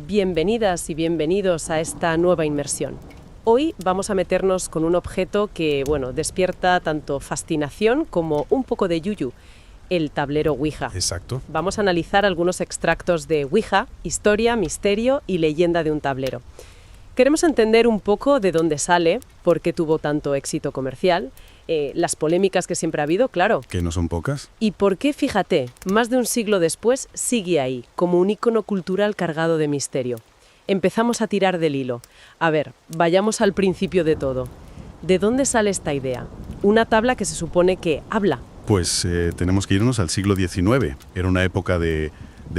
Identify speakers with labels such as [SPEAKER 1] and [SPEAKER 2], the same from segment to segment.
[SPEAKER 1] Bienvenidas y bienvenidos a esta nueva inmersión. Hoy vamos a meternos con un objeto que, despierta tanto fascinación como un poco de yuyu, el tablero Ouija.
[SPEAKER 2] Exacto.
[SPEAKER 1] Vamos a analizar algunos extractos de Ouija, historia, misterio y leyenda de un tablero. Queremos entender un poco de dónde sale, por qué tuvo tanto éxito comercial, las polémicas que siempre ha habido, claro.
[SPEAKER 2] ¿Que no son pocas?
[SPEAKER 1] Y por qué, fíjate, más de un siglo después sigue ahí, como un icono cultural cargado de misterio. Empezamos a tirar del hilo. A ver, vayamos al principio de todo. ¿De dónde sale esta idea? Una tabla que se supone que habla.
[SPEAKER 2] Pues tenemos que irnos al siglo XIX. Era una época de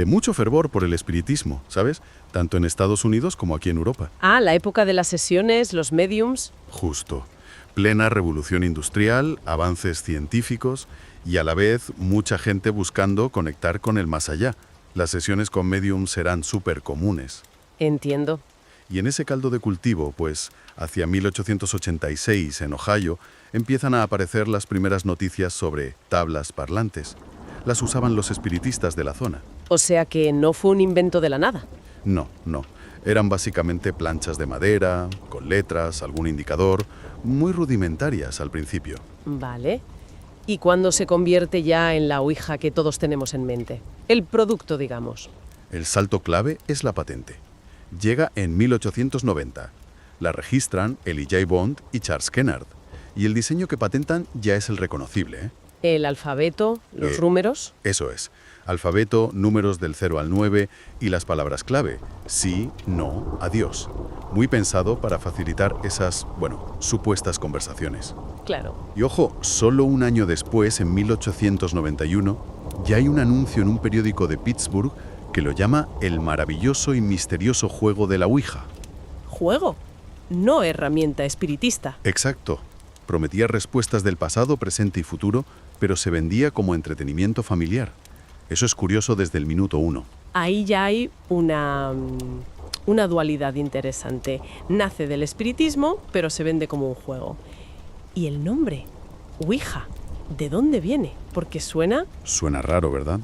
[SPEAKER 2] mucho fervor por el espiritismo, ¿sabes? Tanto en Estados Unidos como aquí en Europa.
[SPEAKER 1] Ah, la época de las sesiones, los mediums.
[SPEAKER 2] Justo. Plena revolución industrial, avances científicos y a la vez mucha gente buscando conectar con el más allá. Las sesiones con mediums serán súper comunes.
[SPEAKER 1] Entiendo.
[SPEAKER 2] Y en ese caldo de cultivo, pues, hacia 1886 en Ohio, empiezan a aparecer las primeras noticias sobre tablas parlantes. Las usaban los espiritistas de la zona.
[SPEAKER 1] O sea que no fue un invento de la nada.
[SPEAKER 2] No. Eran básicamente planchas de madera, con letras, algún indicador, muy rudimentarias al principio.
[SPEAKER 1] Vale. ¿Y cuándo se convierte ya en la Ouija que todos tenemos en mente? El producto, digamos.
[SPEAKER 2] El salto clave es la patente. Llega en 1890. La registran Elijah Bond y Charles Kennard. Y el diseño que patentan ya es el reconocible, ¿eh?
[SPEAKER 1] El alfabeto, los números.
[SPEAKER 2] Eso es. Alfabeto, números del 0 al 9 y las palabras clave. Sí, no, adiós. Muy pensado para facilitar esas, supuestas conversaciones.
[SPEAKER 1] Claro.
[SPEAKER 2] Y ojo, solo un año después, en 1891, ya hay un anuncio en un periódico de Pittsburgh que lo llama el maravilloso y misterioso juego de la Ouija.
[SPEAKER 1] ¿Juego? No herramienta espiritista.
[SPEAKER 2] Exacto. Prometía respuestas del pasado, presente y futuro, pero se vendía como entretenimiento familiar. Eso es curioso desde el minuto 1.
[SPEAKER 1] Ahí ya hay una dualidad interesante. Nace del espiritismo, pero se vende como un juego. ¿Y el nombre? Ouija. ¿De dónde viene? Porque suena...
[SPEAKER 2] Suena raro, ¿verdad?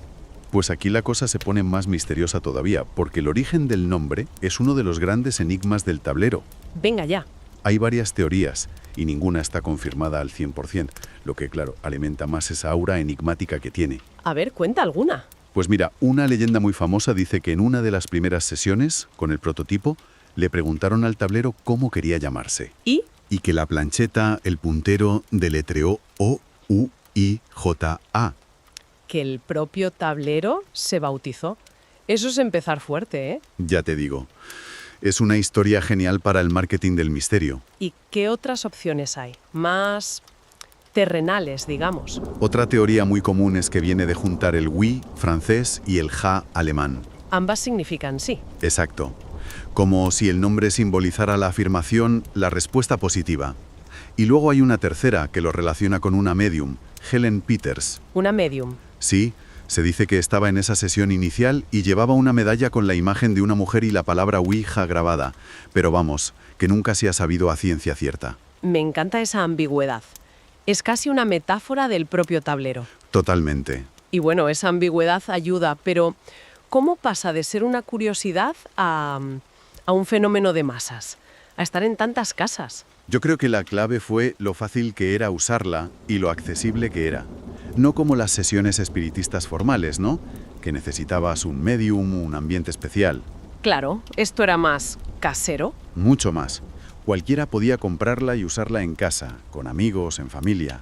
[SPEAKER 2] Pues aquí la cosa se pone más misteriosa todavía, porque el origen del nombre es uno de los grandes enigmas del tablero.
[SPEAKER 1] Venga ya.
[SPEAKER 2] Hay varias teorías, y ninguna está confirmada al 100%, lo que, claro, alimenta más esa aura enigmática que tiene.
[SPEAKER 1] A ver, cuenta alguna.
[SPEAKER 2] Pues mira, una leyenda muy famosa dice que en una de las primeras sesiones, con el prototipo, le preguntaron al tablero cómo quería llamarse.
[SPEAKER 1] ¿Y?
[SPEAKER 2] Y que la plancheta, el puntero, deletreó O-U-I-J-A.
[SPEAKER 1] Que el propio tablero se bautizó. Eso es empezar fuerte, ¿eh?
[SPEAKER 2] Ya te digo. Es una historia genial para el marketing del misterio.
[SPEAKER 1] ¿Y qué otras opciones hay? Más terrenales, digamos.
[SPEAKER 2] Otra teoría muy común es que viene de juntar el oui francés y el ja alemán.
[SPEAKER 1] Ambas significan sí.
[SPEAKER 2] Exacto. Como si el nombre simbolizara la afirmación, la respuesta positiva. Y luego hay una tercera que lo relaciona con una medium, Helen Peters.
[SPEAKER 1] Una medium.
[SPEAKER 2] Sí, se dice que estaba en esa sesión inicial y llevaba una medalla con la imagen de una mujer y la palabra Ouija grabada. Pero vamos, que nunca se ha sabido a ciencia cierta.
[SPEAKER 1] Me encanta esa ambigüedad. Es casi una metáfora del propio tablero.
[SPEAKER 2] Totalmente.
[SPEAKER 1] Y esa ambigüedad ayuda, pero ¿cómo pasa de ser una curiosidad a un fenómeno de masas? A estar en tantas casas.
[SPEAKER 2] Yo creo que la clave fue lo fácil que era usarla y lo accesible que era. No como las sesiones espiritistas formales, ¿no? Que necesitabas un medium, un ambiente especial.
[SPEAKER 1] Claro, esto era más casero.
[SPEAKER 2] Mucho más. Cualquiera podía comprarla y usarla en casa, con amigos, en familia.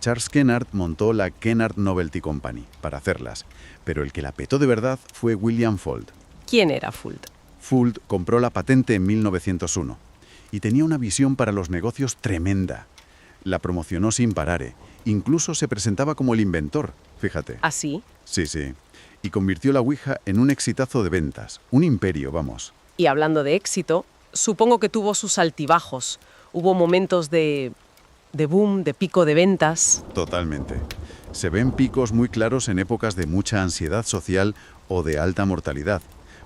[SPEAKER 2] Charles Kennard montó la Kennard Novelty Company para hacerlas, pero el que la petó de verdad fue William Fuld.
[SPEAKER 1] ¿Quién era Fuld?
[SPEAKER 2] Fuld compró la patente en 1901 y tenía una visión para los negocios tremenda. La promocionó sin parar, Incluso se presentaba como el inventor, fíjate.
[SPEAKER 1] ¿Ah, sí?
[SPEAKER 2] Sí. Y convirtió la Ouija en un exitazo de ventas, un imperio, vamos.
[SPEAKER 1] Y hablando de éxito, supongo que tuvo sus altibajos. Hubo momentos de boom, de pico de ventas.
[SPEAKER 2] Totalmente. Se ven picos muy claros en épocas de mucha ansiedad social o de alta mortalidad.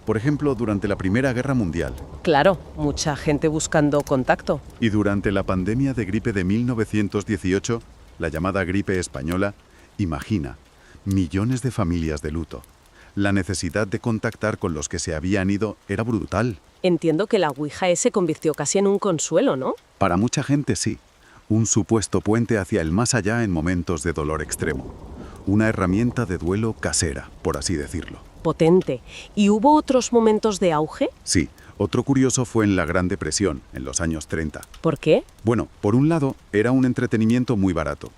[SPEAKER 2] Por ejemplo, durante la Primera Guerra Mundial.
[SPEAKER 1] Claro, mucha gente buscando contacto.
[SPEAKER 2] Y durante la pandemia de gripe de 1918, la llamada gripe española, imagina, millones de familias de luto. La necesidad de contactar con los que se habían ido era brutal.
[SPEAKER 1] Entiendo que la Ouija se convirtió casi en un consuelo, ¿no?
[SPEAKER 2] Para mucha gente sí. Un supuesto puente hacia el más allá en momentos de dolor extremo. Una herramienta de duelo casera, por así decirlo.
[SPEAKER 1] Potente. ¿Y hubo otros momentos de auge?
[SPEAKER 2] Sí, otro curioso fue en la Gran Depresión, en los años 30.
[SPEAKER 1] ¿Por qué?
[SPEAKER 2] Bueno, por un lado, era un entretenimiento muy barato.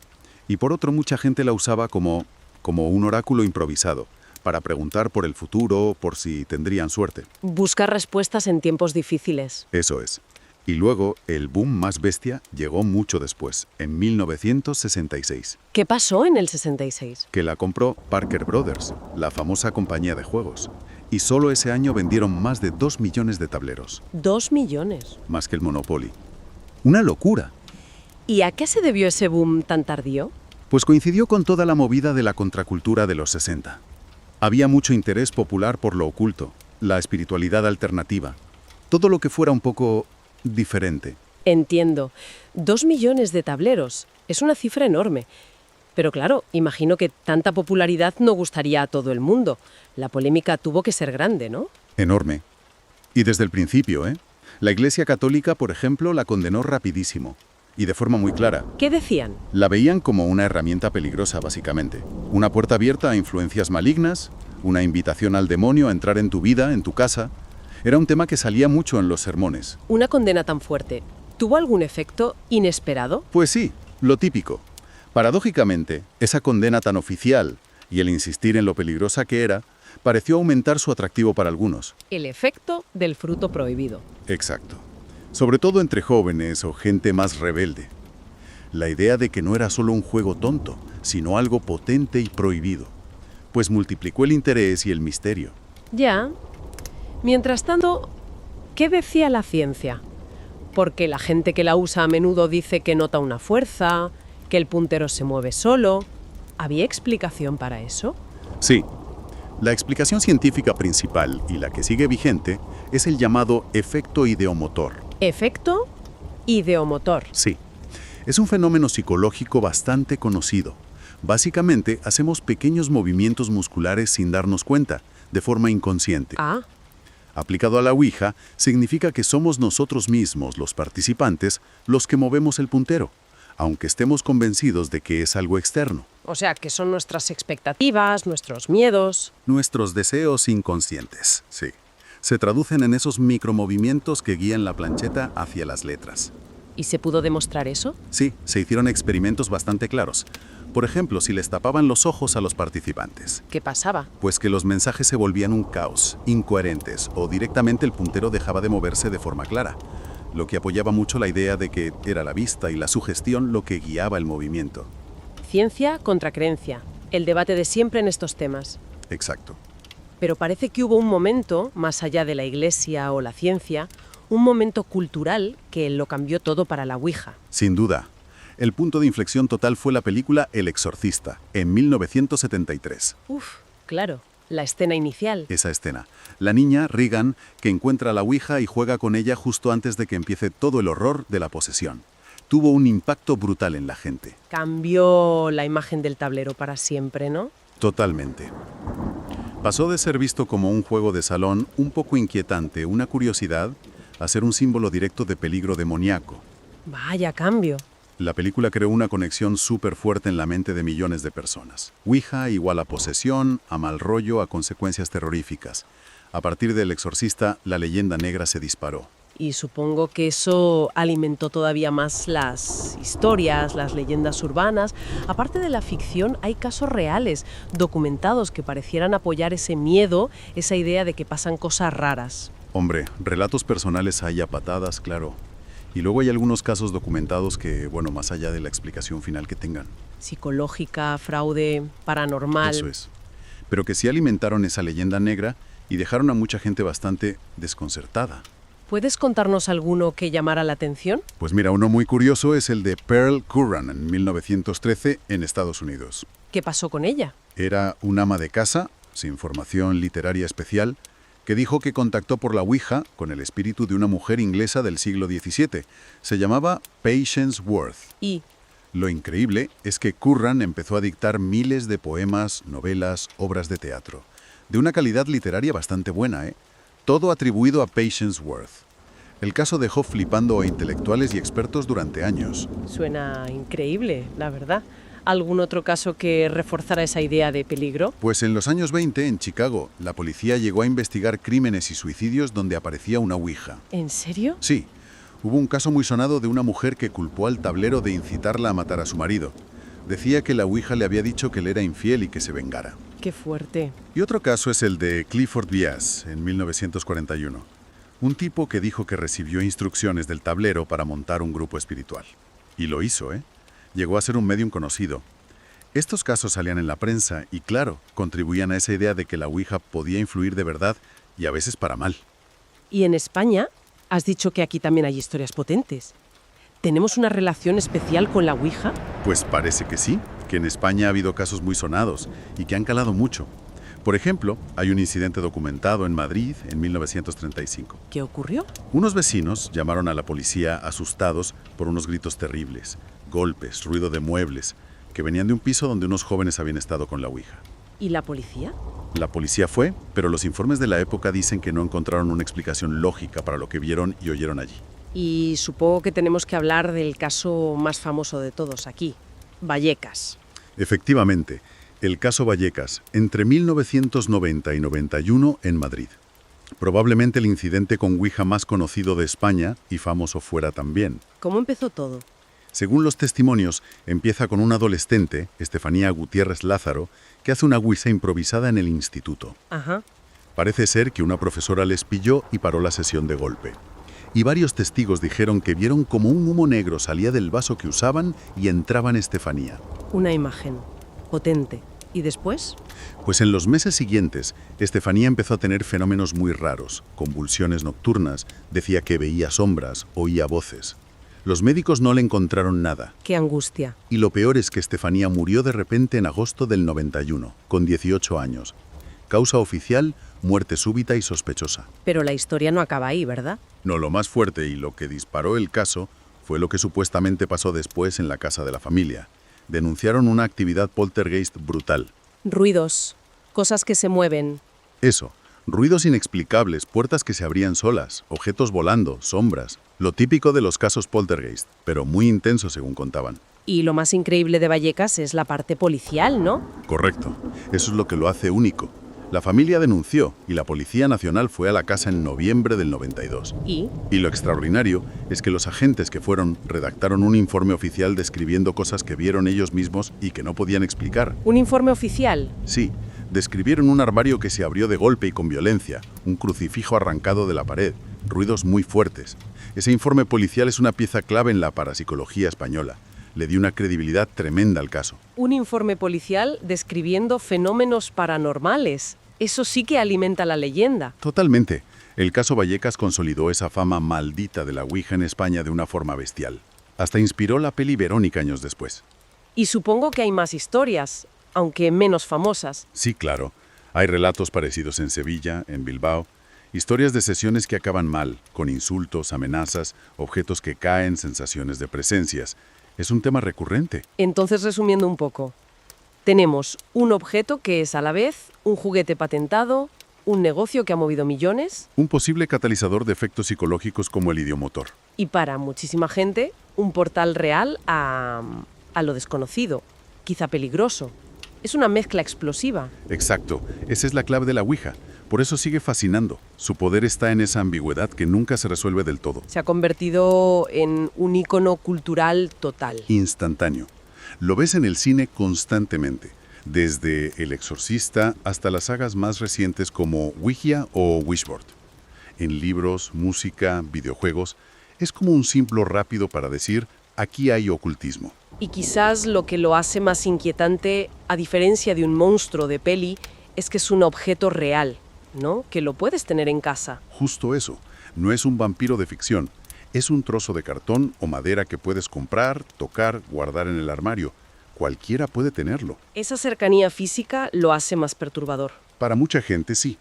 [SPEAKER 2] Y por otro, mucha gente la usaba como un oráculo improvisado, para preguntar por el futuro, por si tendrían suerte.
[SPEAKER 1] Buscar respuestas en tiempos difíciles.
[SPEAKER 2] Eso es. Y luego, el boom más bestia llegó mucho después, en 1966,
[SPEAKER 1] ¿Qué pasó en el 66?
[SPEAKER 2] que la compró Parker Brothers, la famosa compañía de juegos. Y solo ese año vendieron más de 2 millones de tableros,
[SPEAKER 1] 2 millones.
[SPEAKER 2] más que el Monopoly. ¡Una locura!
[SPEAKER 1] ¿Y a qué se debió ese boom tan tardío?
[SPEAKER 2] Pues coincidió con toda la movida de la contracultura de los 60. Había mucho interés popular por lo oculto, la espiritualidad alternativa, todo lo que fuera un poco diferente.
[SPEAKER 1] Entiendo. 2 millones de tableros. Es una cifra enorme. Pero claro, imagino que tanta popularidad no gustaría a todo el mundo. La polémica tuvo que ser grande, ¿no?
[SPEAKER 2] Enorme. Y desde el principio, ¿eh? La Iglesia Católica, por ejemplo, la condenó rapidísimo. Y de forma muy clara.
[SPEAKER 1] ¿Qué decían?
[SPEAKER 2] La veían como una herramienta peligrosa, básicamente. Una puerta abierta a influencias malignas, una invitación al demonio a entrar en tu vida, en tu casa. Era un tema que salía mucho en los sermones.
[SPEAKER 1] Una condena tan fuerte. ¿Tuvo algún efecto inesperado?
[SPEAKER 2] Pues sí, lo típico. Paradójicamente, esa condena tan oficial y el insistir en lo peligrosa que era, pareció aumentar su atractivo para algunos.
[SPEAKER 1] El efecto del fruto prohibido.
[SPEAKER 2] Exacto. Sobre todo entre jóvenes o gente más rebelde. La idea de que no era solo un juego tonto, sino algo potente y prohibido. Pues multiplicó el interés y el misterio.
[SPEAKER 1] Ya. Mientras tanto, ¿qué decía la ciencia? Porque la gente que la usa a menudo dice que nota una fuerza, que el puntero se mueve solo. ¿Había explicación para eso?
[SPEAKER 2] Sí. La explicación científica principal y la que sigue vigente es el llamado efecto ideomotor.
[SPEAKER 1] ¿Efecto? Ideomotor.
[SPEAKER 2] Sí. Es un fenómeno psicológico bastante conocido. Básicamente, hacemos pequeños movimientos musculares sin darnos cuenta, de forma inconsciente.
[SPEAKER 1] Ah,
[SPEAKER 2] Aplicado a la Ouija, significa que somos nosotros mismos, los participantes, los que movemos el puntero, aunque estemos convencidos de que es algo externo.
[SPEAKER 1] o sea, que son nuestras expectativas, nuestros miedos.
[SPEAKER 2] Nuestros deseos inconscientes, sí. Se traducen en esos micromovimientos que guían la plancheta hacia las letras.
[SPEAKER 1] ¿Y se pudo demostrar eso?
[SPEAKER 2] Sí, se hicieron experimentos bastante claros. Por ejemplo, si les tapaban los ojos a los participantes,
[SPEAKER 1] ¿Qué pasaba?
[SPEAKER 2] pues que los mensajes se volvían un caos, incoherentes, o directamente el puntero dejaba de moverse de forma clara, lo que apoyaba mucho la idea de que era la vista y la sugestión lo que guiaba el movimiento.
[SPEAKER 1] Ciencia contra creencia. El debate de siempre en estos temas.
[SPEAKER 2] Exacto.
[SPEAKER 1] Pero parece que hubo un momento, más allá de la iglesia o la ciencia, un momento cultural que lo cambió todo para la Ouija.
[SPEAKER 2] Sin duda. El punto de inflexión total fue la película El Exorcista, en 1973.
[SPEAKER 1] Uf, claro, la escena inicial.
[SPEAKER 2] Esa escena. La niña, Regan, que encuentra a la Ouija y juega con ella justo antes de que empiece todo el horror de la posesión. Tuvo un impacto brutal en la gente.
[SPEAKER 1] Cambió la imagen del tablero para siempre, ¿no?
[SPEAKER 2] Totalmente. Pasó de ser visto como un juego de salón un poco inquietante, una curiosidad, a ser un símbolo directo de peligro demoníaco.
[SPEAKER 1] Vaya cambio.
[SPEAKER 2] La película creó una conexión súper fuerte en la mente de millones de personas. Ouija igual a posesión, a mal rollo, a consecuencias terroríficas. A partir del Exorcista, la leyenda negra se disparó.
[SPEAKER 1] Y supongo que eso alimentó todavía más las historias, las leyendas urbanas. Aparte de la ficción, hay casos reales, documentados, que parecieran apoyar ese miedo, esa idea de que pasan cosas raras.
[SPEAKER 2] Hombre, relatos personales hay a patadas, claro. Y luego hay algunos casos documentados que, bueno, más allá de la explicación final que tengan.
[SPEAKER 1] Psicológica, fraude, paranormal.
[SPEAKER 2] Eso es. Pero que sí alimentaron esa leyenda negra y dejaron a mucha gente bastante desconcertada.
[SPEAKER 1] ¿Puedes contarnos alguno que llamara la atención?
[SPEAKER 2] Pues mira, uno muy curioso es el de Pearl Curran en 1913 en Estados Unidos.
[SPEAKER 1] ¿Qué pasó con ella?
[SPEAKER 2] Era un ama de casa, sin formación literaria especial, que dijo que contactó por la Ouija con el espíritu de una mujer inglesa del siglo XVII. Se llamaba Patience Worth.
[SPEAKER 1] Y
[SPEAKER 2] Lo increíble es que Curran empezó a dictar miles de poemas, novelas, obras de teatro. de una calidad literaria bastante buena, ¿eh? Todo atribuido a Patience Worth. El caso dejó flipando a intelectuales y expertos durante años.
[SPEAKER 1] Suena increíble, la verdad. ¿Algún otro caso que reforzara esa idea de peligro?
[SPEAKER 2] Pues en los años 20, en Chicago, la policía llegó a investigar crímenes y suicidios donde aparecía una ouija.
[SPEAKER 1] ¿En serio?
[SPEAKER 2] Sí, hubo un caso muy sonado de una mujer que culpó al tablero de incitarla a matar a su marido. Decía que la ouija le había dicho que le era infiel y que se vengara.
[SPEAKER 1] Qué fuerte.
[SPEAKER 2] Y otro caso es el de Clifford Bias, en 1941. Un tipo que dijo que recibió instrucciones del tablero para montar un grupo espiritual. Y lo hizo, ¿eh? Llegó a ser un medium conocido. Estos casos salían en la prensa y, claro, contribuían a esa idea de que la ouija podía influir de verdad y a veces para mal.
[SPEAKER 1] ¿Y en España? Has dicho que aquí también hay historias potentes. ¿Tenemos una relación especial con la ouija?
[SPEAKER 2] Pues parece que sí, que en España ha habido casos muy sonados y que han calado mucho. Por ejemplo, hay un incidente documentado en Madrid en 1935.
[SPEAKER 1] ¿Qué ocurrió?
[SPEAKER 2] Unos vecinos llamaron a la policía asustados por unos gritos terribles, golpes, ruido de muebles, que venían de un piso donde unos jóvenes habían estado con la ouija.
[SPEAKER 1] ¿Y la policía?
[SPEAKER 2] La policía fue, pero los informes de la época dicen que no encontraron una explicación lógica para lo que vieron y oyeron allí.
[SPEAKER 1] Y supongo que tenemos que hablar del caso más famoso de todos aquí, Vallecas.
[SPEAKER 2] Efectivamente, el caso Vallecas, entre 1990 y 91 en Madrid. Probablemente el incidente con ouija más conocido de España y famoso fuera también.
[SPEAKER 1] ¿Cómo empezó todo?
[SPEAKER 2] Según los testimonios, empieza con una adolescente, Estefanía Gutiérrez Lázaro, que hace una ouija improvisada en el instituto.
[SPEAKER 1] Ajá.
[SPEAKER 2] Parece ser que una profesora les pilló y paró la sesión de golpe. Y varios testigos dijeron que vieron como un humo negro salía del vaso que usaban y entraba en Estefanía.
[SPEAKER 1] Una imagen potente. ¿Y después?
[SPEAKER 2] Pues en los meses siguientes, Estefanía empezó a tener fenómenos muy raros, convulsiones nocturnas, decía que veía sombras, oía voces. Los médicos no le encontraron nada.
[SPEAKER 1] ¡Qué angustia!
[SPEAKER 2] Y lo peor es que Estefanía murió de repente en agosto del 91, con 18 años. Causa oficial, muerte súbita y sospechosa.
[SPEAKER 1] Pero la historia no acaba ahí, ¿verdad?
[SPEAKER 2] No, lo más fuerte y lo que disparó el caso fue lo que supuestamente pasó después en la casa de la familia. Denunciaron una actividad poltergeist brutal.
[SPEAKER 1] Ruidos, cosas que se mueven.
[SPEAKER 2] Eso, ruidos inexplicables, puertas que se abrían solas, objetos volando, sombras. Lo típico de los casos poltergeist, pero muy intenso según contaban.
[SPEAKER 1] Y lo más increíble de Vallecas es la parte policial, ¿no?
[SPEAKER 2] Correcto, eso es lo que lo hace único. La familia denunció y la Policía Nacional fue a la casa en noviembre del 92.
[SPEAKER 1] ¿Y?
[SPEAKER 2] Y lo extraordinario es que los agentes que fueron redactaron un informe oficial describiendo cosas que vieron ellos mismos y que no podían explicar.
[SPEAKER 1] ¿Un informe oficial?
[SPEAKER 2] Sí, describieron un armario que se abrió de golpe y con violencia, un crucifijo arrancado de la pared, ruidos muy fuertes. Ese informe policial es una pieza clave en la parapsicología española. Le dio una credibilidad tremenda al caso.
[SPEAKER 1] Un informe policial describiendo fenómenos paranormales. Eso sí que alimenta la leyenda.
[SPEAKER 2] Totalmente. El caso Vallecas consolidó esa fama maldita de la ouija en España de una forma bestial. Hasta inspiró la peli Verónica años después.
[SPEAKER 1] Y supongo que hay más historias, aunque menos famosas.
[SPEAKER 2] Sí, claro. Hay relatos parecidos en Sevilla, en Bilbao. Historias de sesiones que acaban mal, con insultos, amenazas, objetos que caen, sensaciones de presencias. Es un tema recurrente.
[SPEAKER 1] Entonces, resumiendo un poco, tenemos un objeto que es a la vez un juguete patentado, un negocio que ha movido millones
[SPEAKER 2] Un posible catalizador de efectos psicológicos como el idiomotor.
[SPEAKER 1] y para muchísima gente un portal real a lo desconocido, quizá peligroso. Es una mezcla explosiva.
[SPEAKER 2] Exacto, esa es la clave de la ouija. Por eso sigue fascinando. Su poder está en esa ambigüedad que nunca se resuelve del todo.
[SPEAKER 1] Se ha convertido en un ícono cultural total.
[SPEAKER 2] Instantáneo. Lo ves en el cine constantemente, desde El Exorcista hasta las sagas más recientes como Ouija o Wishboard. En libros, música, videojuegos, es como un símbolo rápido para decir, aquí hay ocultismo.
[SPEAKER 1] Y quizás lo que lo hace más inquietante, a diferencia de un monstruo de peli, es que es un objeto real, ¿no? Que lo puedes tener en casa.
[SPEAKER 2] Justo eso, no es un vampiro de ficción, es un trozo de cartón o madera que puedes comprar, tocar, guardar en el armario. Cualquiera puede tenerlo.
[SPEAKER 1] Esa cercanía física lo hace más perturbador.
[SPEAKER 2] Para mucha gente sí.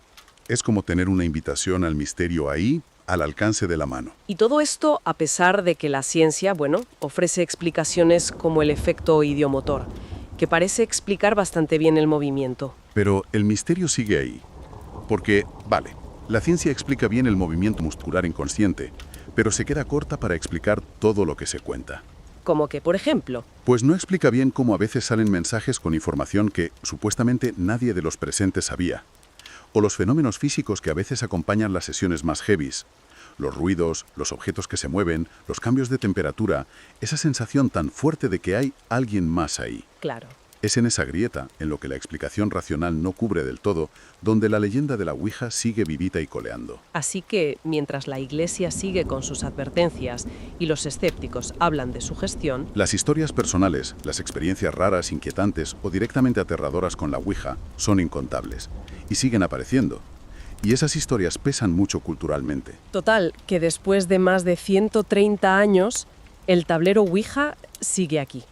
[SPEAKER 2] Es como tener una invitación al misterio ahí, al alcance de la mano.
[SPEAKER 1] Y todo esto a pesar de que la ciencia, ofrece explicaciones como el efecto idiomotor, que parece explicar bastante bien el movimiento.
[SPEAKER 2] Pero el misterio sigue ahí. Porque, vale, la ciencia explica bien el movimiento muscular inconsciente, pero se queda corta para explicar todo lo que se cuenta.
[SPEAKER 1] Como que, por ejemplo,
[SPEAKER 2] Pues no explica bien cómo a veces salen mensajes con información que, supuestamente, nadie de los presentes sabía. O los fenómenos físicos que a veces acompañan las sesiones más heavies. Los ruidos, los objetos que se mueven, los cambios de temperatura, esa sensación tan fuerte de que hay alguien más ahí.
[SPEAKER 1] claro.
[SPEAKER 2] Es en esa grieta, en lo que la explicación racional no cubre del todo, donde la leyenda de la Ouija sigue vivita y coleando.
[SPEAKER 1] Así que, mientras la Iglesia sigue con sus advertencias y los escépticos hablan de su gestión,
[SPEAKER 2] Las historias personales, las experiencias raras, inquietantes o directamente aterradoras con la Ouija son incontables y siguen apareciendo. Y esas historias pesan mucho culturalmente.
[SPEAKER 1] total, que después de más de 130 años, el tablero Ouija sigue aquí.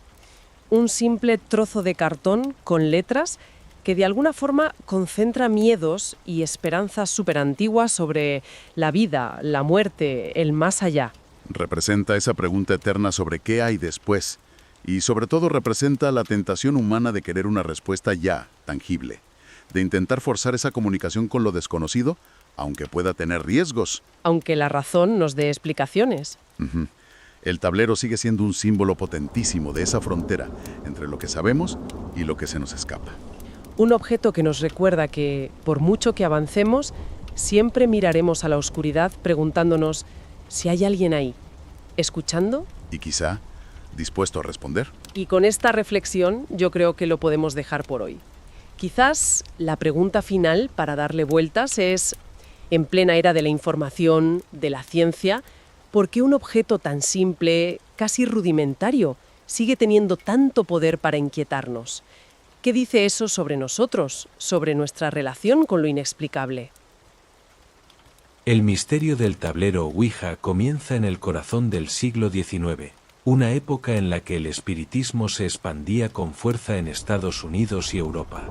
[SPEAKER 1] Un simple trozo de cartón con letras que de alguna forma concentra miedos y esperanzas superantiguas sobre la vida, la muerte, el más allá.
[SPEAKER 2] Representa esa pregunta eterna sobre qué hay después y sobre todo representa la tentación humana de querer una respuesta ya, tangible, de intentar forzar esa comunicación con lo desconocido, aunque pueda tener riesgos.
[SPEAKER 1] Aunque la razón nos dé explicaciones.
[SPEAKER 2] Ujú. El tablero sigue siendo un símbolo potentísimo de esa frontera entre lo que sabemos y lo que se nos escapa.
[SPEAKER 1] Un objeto que nos recuerda que, por mucho que avancemos, siempre miraremos a la oscuridad preguntándonos si hay alguien ahí, escuchando.
[SPEAKER 2] Y quizá dispuesto a responder.
[SPEAKER 1] Y con esta reflexión yo creo que lo podemos dejar por hoy. Quizás la pregunta final para darle vueltas es, en plena era de la información, de la ciencia, ¿por qué un objeto tan simple, casi rudimentario, sigue teniendo tanto poder para inquietarnos? ¿Qué dice eso sobre nosotros, sobre nuestra relación con lo inexplicable?
[SPEAKER 3] El misterio del tablero Ouija comienza en el corazón del siglo XIX, una época en la que el espiritismo se expandía con fuerza en Estados Unidos y Europa.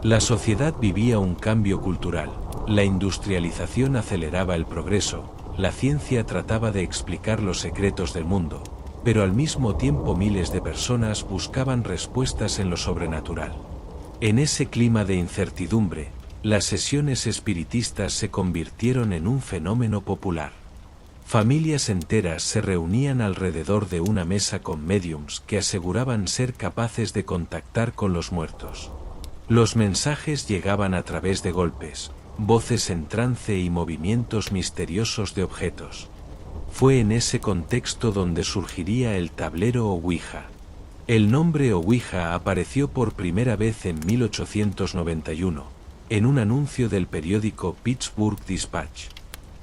[SPEAKER 3] La sociedad vivía un cambio cultural, la industrialización aceleraba el progreso, la ciencia trataba de explicar los secretos del mundo, pero al mismo tiempo miles de personas buscaban respuestas en lo sobrenatural. En ese clima de incertidumbre, las sesiones espiritistas se convirtieron en un fenómeno popular. Familias enteras se reunían alrededor de una mesa con médiums que aseguraban ser capaces de contactar con los muertos. Los mensajes llegaban a través de golpes, voces en trance y movimientos misteriosos de objetos. Fue en ese contexto donde surgiría el tablero Ouija. El nombre Ouija apareció por primera vez en 1891, en un anuncio del periódico Pittsburgh Dispatch.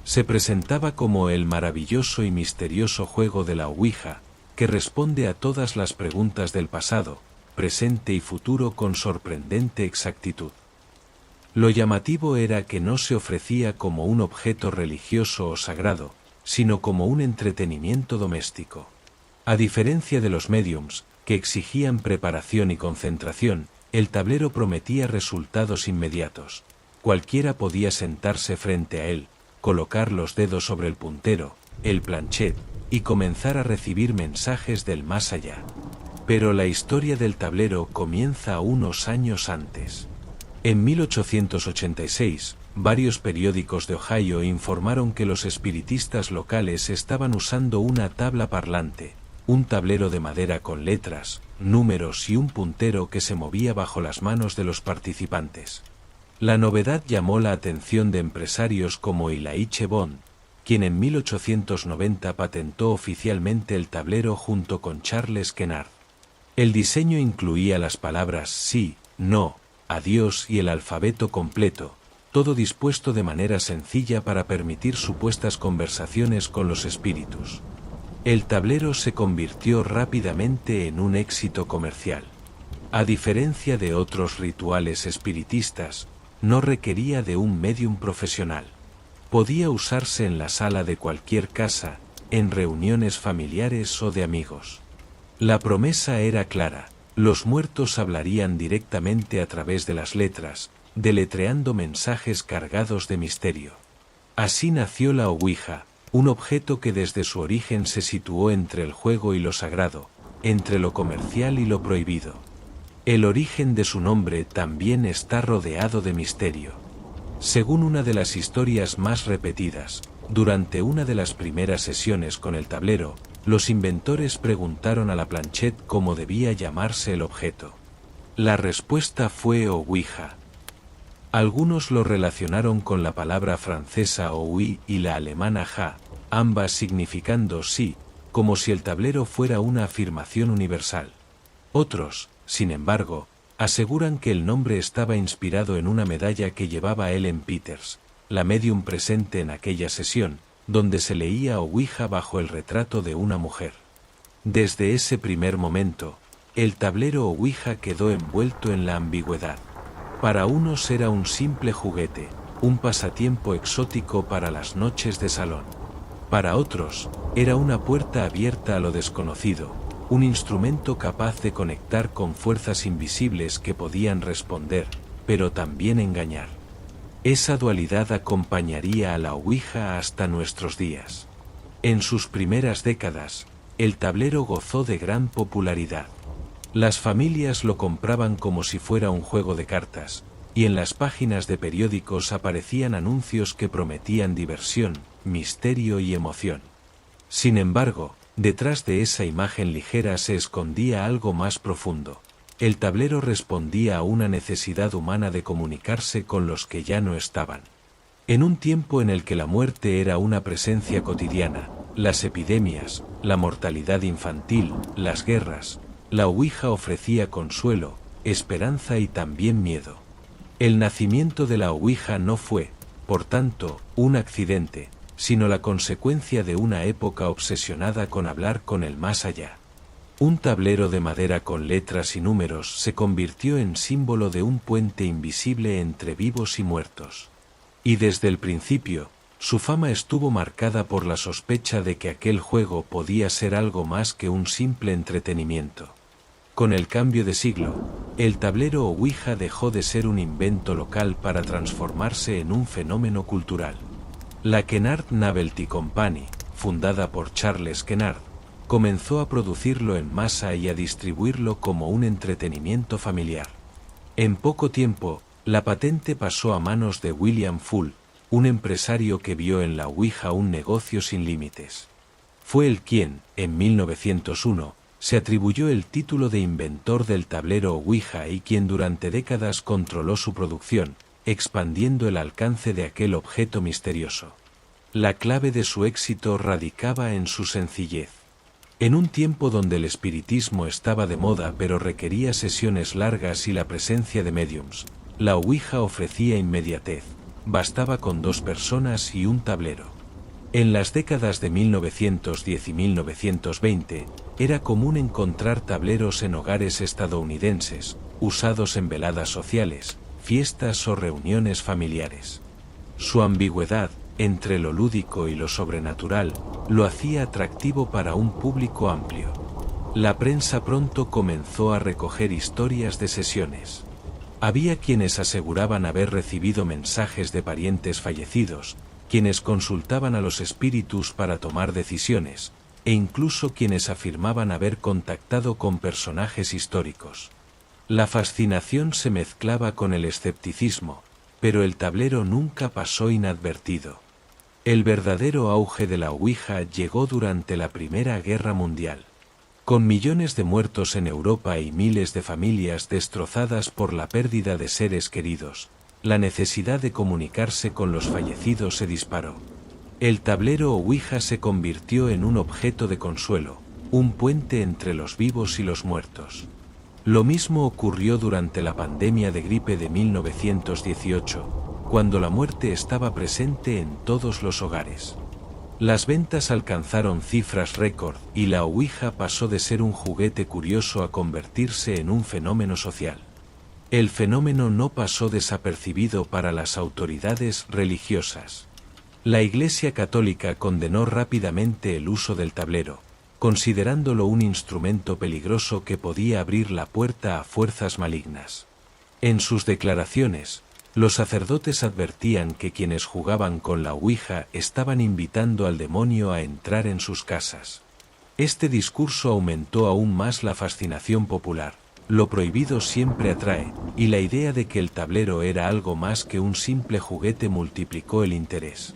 [SPEAKER 3] Se presentaba como el maravilloso y misterioso juego de la Ouija, que responde a todas las preguntas del pasado, presente y futuro con sorprendente exactitud. Lo llamativo era que no se ofrecía como un objeto religioso o sagrado, sino como un entretenimiento doméstico. A diferencia de los médiums, que exigían preparación y concentración, el tablero prometía resultados inmediatos. Cualquiera podía sentarse frente a él, colocar los dedos sobre el puntero, el planchet, y comenzar a recibir mensajes del más allá. Pero la historia del tablero comienza unos años antes. En 1886, varios periódicos de Ohio informaron que los espiritistas locales estaban usando una tabla parlante, un tablero de madera con letras, números y un puntero que se movía bajo las manos de los participantes. La novedad llamó la atención de empresarios como Elijah Bond, quien en 1890 patentó oficialmente el tablero junto con Charles Kennard. El diseño incluía las palabras sí, no, adiós y el alfabeto completo, todo dispuesto de manera sencilla para permitir supuestas conversaciones con los espíritus. El tablero se convirtió rápidamente en un éxito comercial. A diferencia de otros rituales espiritistas, no requería de un médium profesional. Podía usarse en la sala de cualquier casa, en reuniones familiares o de amigos. La promesa era clara: los muertos hablarían directamente a través de las letras, deletreando mensajes cargados de misterio. Así nació la Ouija, un objeto que desde su origen se situó entre el juego y lo sagrado, entre lo comercial y lo prohibido. El origen de su nombre también está rodeado de misterio. Según una de las historias más repetidas, durante una de las primeras sesiones con el tablero, los inventores preguntaron a la planchette cómo debía llamarse el objeto. La respuesta fue Ouija. Algunos lo relacionaron con la palabra francesa oui y la alemana ja, ambas significando sí, como si el tablero fuera una afirmación universal. Otros, sin embargo, aseguran que el nombre estaba inspirado en una medalla que llevaba Ellen Peters, la médium presente en aquella sesión, donde se leía Ouija bajo el retrato de una mujer. Desde ese primer momento, el tablero Ouija quedó envuelto en la ambigüedad. Para unos era un simple juguete, un pasatiempo exótico para las noches de salón. Para otros, era una puerta abierta a lo desconocido, un instrumento capaz de conectar con fuerzas invisibles que podían responder, pero también engañar. Esa dualidad acompañaría a la Ouija hasta nuestros días. En sus primeras décadas, el tablero gozó de gran popularidad. Las familias lo compraban como si fuera un juego de cartas, y en las páginas de periódicos aparecían anuncios que prometían diversión, misterio y emoción. Sin embargo, detrás de esa imagen ligera se escondía algo más profundo. El tablero respondía a una necesidad humana de comunicarse con los que ya no estaban. En un tiempo en el que la muerte era una presencia cotidiana, las epidemias, la mortalidad infantil, las guerras, la Ouija ofrecía consuelo, esperanza y también miedo. El nacimiento de la Ouija no fue, por tanto, un accidente, sino la consecuencia de una época obsesionada con hablar con el más allá. Un tablero de madera con letras y números se convirtió en símbolo de un puente invisible entre vivos y muertos. Y desde el principio, su fama estuvo marcada por la sospecha de que aquel juego podía ser algo más que un simple entretenimiento. Con el cambio de siglo, el tablero Ouija dejó de ser un invento local para transformarse en un fenómeno cultural. La Kennard Novelty Company, fundada por Charles Kennard, comenzó a producirlo en masa y a distribuirlo como un entretenimiento familiar. En poco tiempo, la patente pasó a manos de William Full, un empresario que vio en la Ouija un negocio sin límites. Fue él quien, en 1901, se atribuyó el título de inventor del tablero Ouija y quien durante décadas controló su producción, expandiendo el alcance de aquel objeto misterioso. La clave de su éxito radicaba en su sencillez. En un tiempo donde el espiritismo estaba de moda pero requería sesiones largas y la presencia de médiums, la Ouija ofrecía inmediatez, bastaba con 2 personas y un tablero. En las décadas de 1910 y 1920, era común encontrar tableros en hogares estadounidenses, usados en veladas sociales, fiestas o reuniones familiares. Su ambigüedad, entre lo lúdico y lo sobrenatural, lo hacía atractivo para un público amplio. La prensa pronto comenzó a recoger historias de sesiones. Había quienes aseguraban haber recibido mensajes de parientes fallecidos, quienes consultaban a los espíritus para tomar decisiones, e incluso quienes afirmaban haber contactado con personajes históricos. La fascinación se mezclaba con el escepticismo, pero el tablero nunca pasó inadvertido. El verdadero auge de la Ouija llegó durante la Primera Guerra Mundial. Con millones de muertos en Europa y miles de familias destrozadas por la pérdida de seres queridos, la necesidad de comunicarse con los fallecidos se disparó. El tablero Ouija se convirtió en un objeto de consuelo, un puente entre los vivos y los muertos. Lo mismo ocurrió durante la pandemia de gripe de 1918, cuando la muerte estaba presente en todos los hogares. Las ventas alcanzaron cifras récord y la Ouija pasó de ser un juguete curioso a convertirse en un fenómeno social. El fenómeno no pasó desapercibido para las autoridades religiosas. La Iglesia Católica condenó rápidamente el uso del tablero, considerándolo un instrumento peligroso que podía abrir la puerta a fuerzas malignas. En sus declaraciones, los sacerdotes advertían que quienes jugaban con la Ouija estaban invitando al demonio a entrar en sus casas. Este discurso aumentó aún más la fascinación popular, lo prohibido siempre atrae, y la idea de que el tablero era algo más que un simple juguete multiplicó el interés.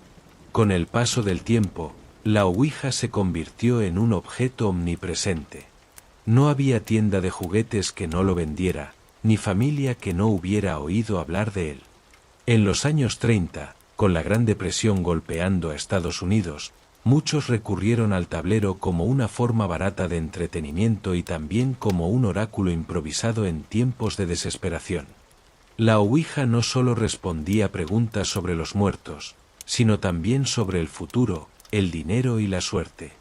[SPEAKER 3] Con el paso del tiempo, la Ouija se convirtió en un objeto omnipresente. No había tienda de juguetes que no lo vendiera, ni familia que no hubiera oído hablar de él. En los años 30, con la Gran Depresión golpeando a Estados Unidos, muchos recurrieron al tablero como una forma barata de entretenimiento y también como un oráculo improvisado en tiempos de desesperación. La Ouija no solo respondía preguntas sobre los muertos, sino también sobre el futuro, el dinero y la suerte.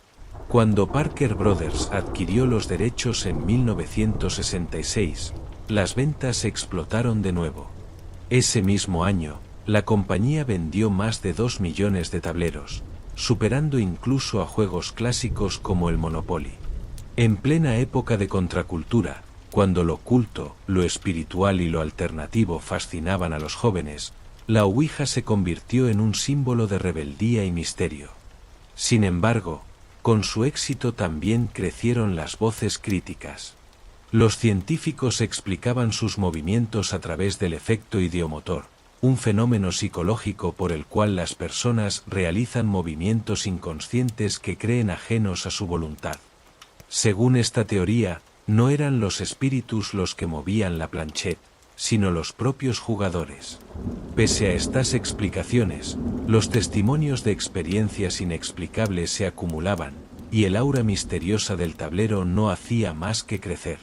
[SPEAKER 3] Cuando Parker Brothers adquirió los derechos en 1966, las ventas explotaron de nuevo. Ese mismo año, la compañía vendió más de 2 millones de tableros, superando incluso a juegos clásicos como el Monopoly. En plena época de contracultura, cuando lo oculto, lo espiritual y lo alternativo fascinaban a los jóvenes, la Ouija se convirtió en un símbolo de rebeldía y misterio. Sin embargo, con su éxito también crecieron las voces críticas. Los científicos explicaban sus movimientos a través del efecto idiomotor, un fenómeno psicológico por el cual las personas realizan movimientos inconscientes que creen ajenos a su voluntad. Según esta teoría, no eran los espíritus los que movían la planchette, sino los propios jugadores. Pese a estas explicaciones, los testimonios de experiencias inexplicables se acumulaban, y el aura misteriosa del tablero no hacía más que crecer.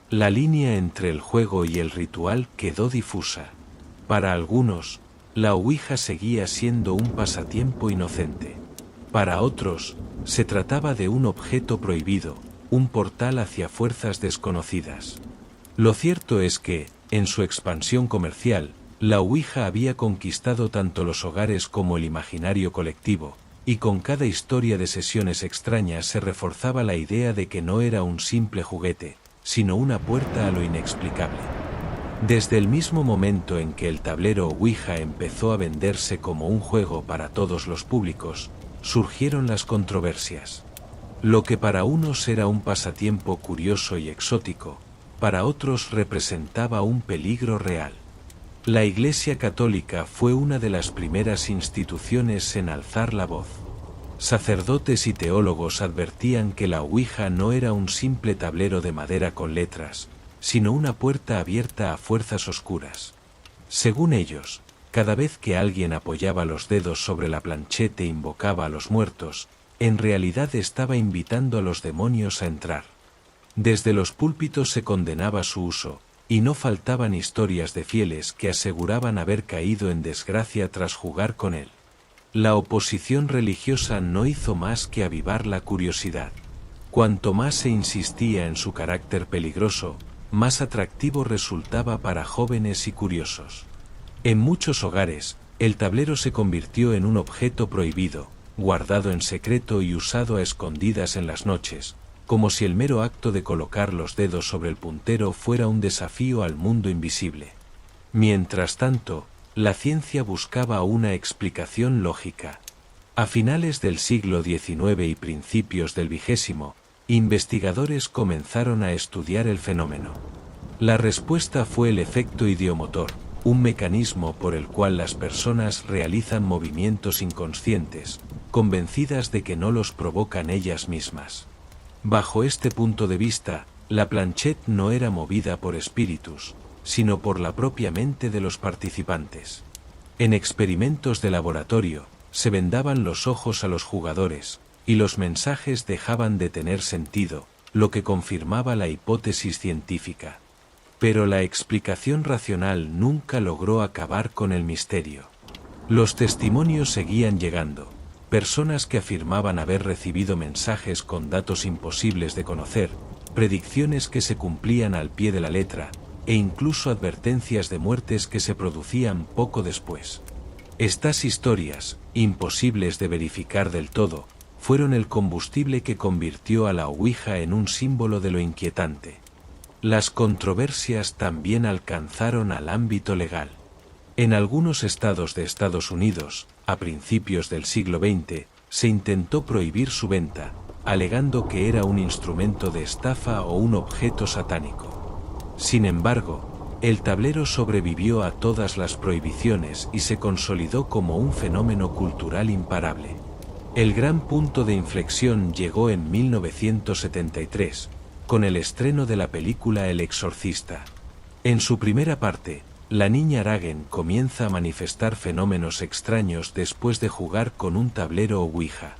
[SPEAKER 3] La línea entre el juego y el ritual quedó difusa. Para algunos, la Ouija seguía siendo un pasatiempo inocente. Para otros, se trataba de un objeto prohibido, un portal hacia fuerzas desconocidas. Lo cierto es que, en su expansión comercial, la Ouija había conquistado tanto los hogares como el imaginario colectivo, y con cada historia de sesiones extrañas se reforzaba la idea de que no era un simple juguete, sino una puerta a lo inexplicable. Desde el mismo momento en que el tablero Ouija empezó a venderse como un juego para todos los públicos, surgieron las controversias. Lo que para unos era un pasatiempo curioso y exótico, para otros representaba un peligro real. La Iglesia Católica fue una de las primeras instituciones en alzar la voz. Sacerdotes y teólogos advertían que la Ouija no era un simple tablero de madera con letras, sino una puerta abierta a fuerzas oscuras. Según ellos, cada vez que alguien apoyaba los dedos sobre la planchette e invocaba a los muertos, en realidad estaba invitando a los demonios a entrar. Desde los púlpitos se condenaba su uso, y no faltaban historias de fieles que aseguraban haber caído en desgracia tras jugar con él. La oposición religiosa no hizo más que avivar la curiosidad. Cuanto más se insistía en su carácter peligroso, más atractivo resultaba para jóvenes y curiosos. En muchos hogares, el tablero se convirtió en un objeto prohibido, guardado en secreto y usado a escondidas en las noches, como si el mero acto de colocar los dedos sobre el puntero fuera un desafío al mundo invisible. Mientras tanto, la ciencia buscaba una explicación lógica. A finales del siglo XIX y principios del XX, investigadores comenzaron a estudiar el fenómeno. La respuesta fue el efecto idiomotor, un mecanismo por el cual las personas realizan movimientos inconscientes, convencidas de que no los provocan ellas mismas. Bajo este punto de vista, la planchette no era movida por espíritus, sino por la propia mente de los participantes. En experimentos de laboratorio, se vendaban los ojos a los jugadores, y los mensajes dejaban de tener sentido, lo que confirmaba la hipótesis científica. Pero la explicación racional nunca logró acabar con el misterio. Los testimonios seguían llegando. Personas que afirmaban haber recibido mensajes con datos imposibles de conocer, predicciones que se cumplían al pie de la letra, e incluso advertencias de muertes que se producían poco después. Estas historias, imposibles de verificar del todo, fueron el combustible que convirtió a la Ouija en un símbolo de lo inquietante. Las controversias también alcanzaron al ámbito legal. En algunos estados de Estados Unidos, a principios del siglo XX, se intentó prohibir su venta, alegando que era un instrumento de estafa o un objeto satánico. Sin embargo, el tablero sobrevivió a todas las prohibiciones y se consolidó como un fenómeno cultural imparable. El gran punto de inflexión llegó en 1973, con el estreno de la película El Exorcista. En su primera parte, la niña Ragen comienza a manifestar fenómenos extraños después de jugar con un tablero Ouija.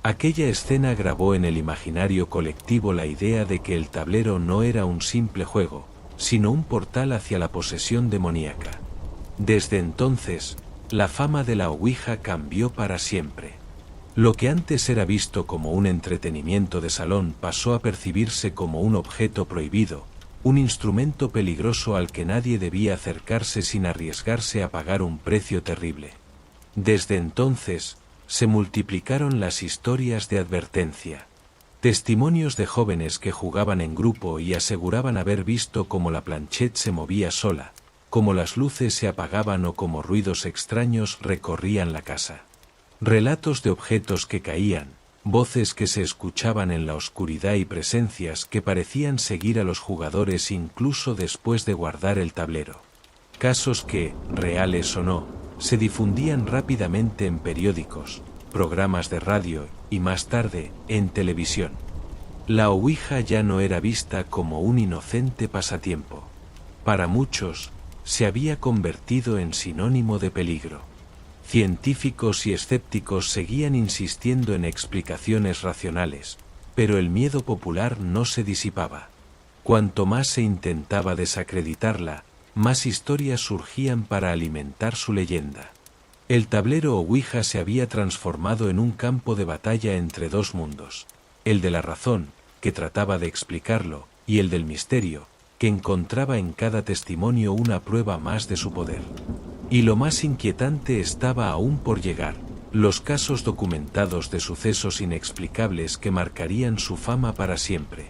[SPEAKER 3] Aquella escena grabó en el imaginario colectivo la idea de que el tablero no era un simple juego, sino un portal hacia la posesión demoníaca. Desde entonces, la fama de la Ouija cambió para siempre. Lo que antes era visto como un entretenimiento de salón pasó a percibirse como un objeto prohibido, un instrumento peligroso al que nadie debía acercarse sin arriesgarse a pagar un precio terrible. Desde entonces, se multiplicaron las historias de advertencia. Testimonios de jóvenes que jugaban en grupo y aseguraban haber visto cómo la planchette se movía sola, cómo las luces se apagaban o cómo ruidos extraños recorrían la casa. Relatos de objetos que caían, voces que se escuchaban en la oscuridad y presencias que parecían seguir a los jugadores incluso después de guardar el tablero. Casos que, reales o no, se difundían rápidamente en periódicos, programas de radio y más tarde, en televisión. La Ouija ya no era vista como un inocente pasatiempo. Para muchos, se había convertido en sinónimo de peligro. Científicos y escépticos seguían insistiendo en explicaciones racionales, pero el miedo popular no se disipaba. Cuanto más se intentaba desacreditarla, más historias surgían para alimentar su leyenda. El tablero Ouija se había transformado en un campo de batalla entre dos mundos, el de la razón, que trataba de explicarlo, y el del misterio, que encontraba en cada testimonio una prueba más de su poder. Y lo más inquietante estaba aún por llegar, los casos documentados de sucesos inexplicables que marcarían su fama para siempre.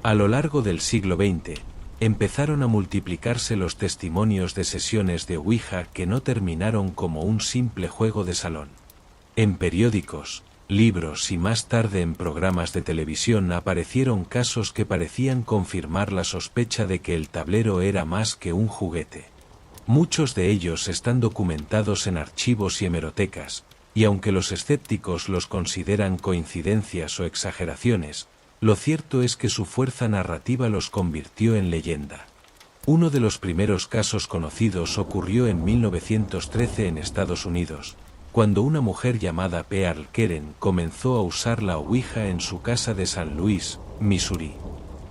[SPEAKER 3] A lo largo del siglo XX, empezaron a multiplicarse los testimonios de sesiones de Ouija que no terminaron como un simple juego de salón. En periódicos, libros y más tarde en programas de televisión aparecieron casos que parecían confirmar la sospecha de que el tablero era más que un juguete. Muchos de ellos están documentados en archivos y hemerotecas, y aunque los escépticos los consideran coincidencias o exageraciones, lo cierto es que su fuerza narrativa los convirtió en leyenda. Uno de los primeros casos conocidos ocurrió en 1913 en Estados Unidos, cuando una mujer llamada Pearl Keren comenzó a usar la Ouija en su casa de San Luis, Missouri.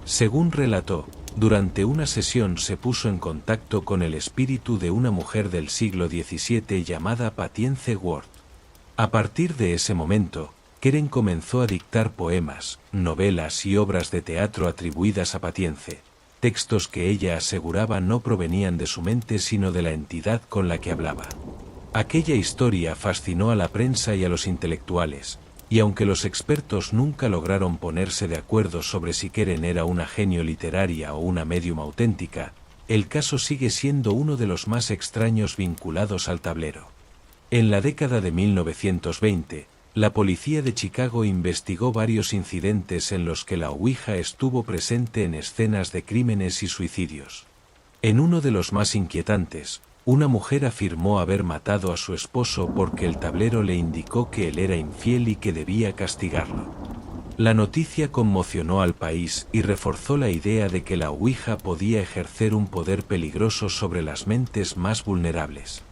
[SPEAKER 3] Según relató, durante una sesión se puso en contacto con el espíritu de una mujer del siglo XVII llamada Patience Ward. A partir de ese momento, Keren comenzó a dictar poemas, novelas y obras de teatro atribuidas a Patience, textos que ella aseguraba no provenían de su mente sino de la entidad con la que hablaba. Aquella historia fascinó a la prensa y a los intelectuales, y aunque los expertos nunca lograron ponerse de acuerdo sobre si Keren era una genio literaria o una médium auténtica, el caso sigue siendo uno de los más extraños vinculados al tablero. En la década de 1920, la policía de Chicago investigó varios incidentes en los que la Ouija estuvo presente en escenas de crímenes y suicidios. En uno de los más inquietantes, una mujer afirmó haber matado a su esposo porque el tablero le indicó que él era infiel y que debía castigarlo. La noticia conmocionó al país y reforzó la idea de que la Ouija podía ejercer un poder peligroso sobre las mentes más vulnerables.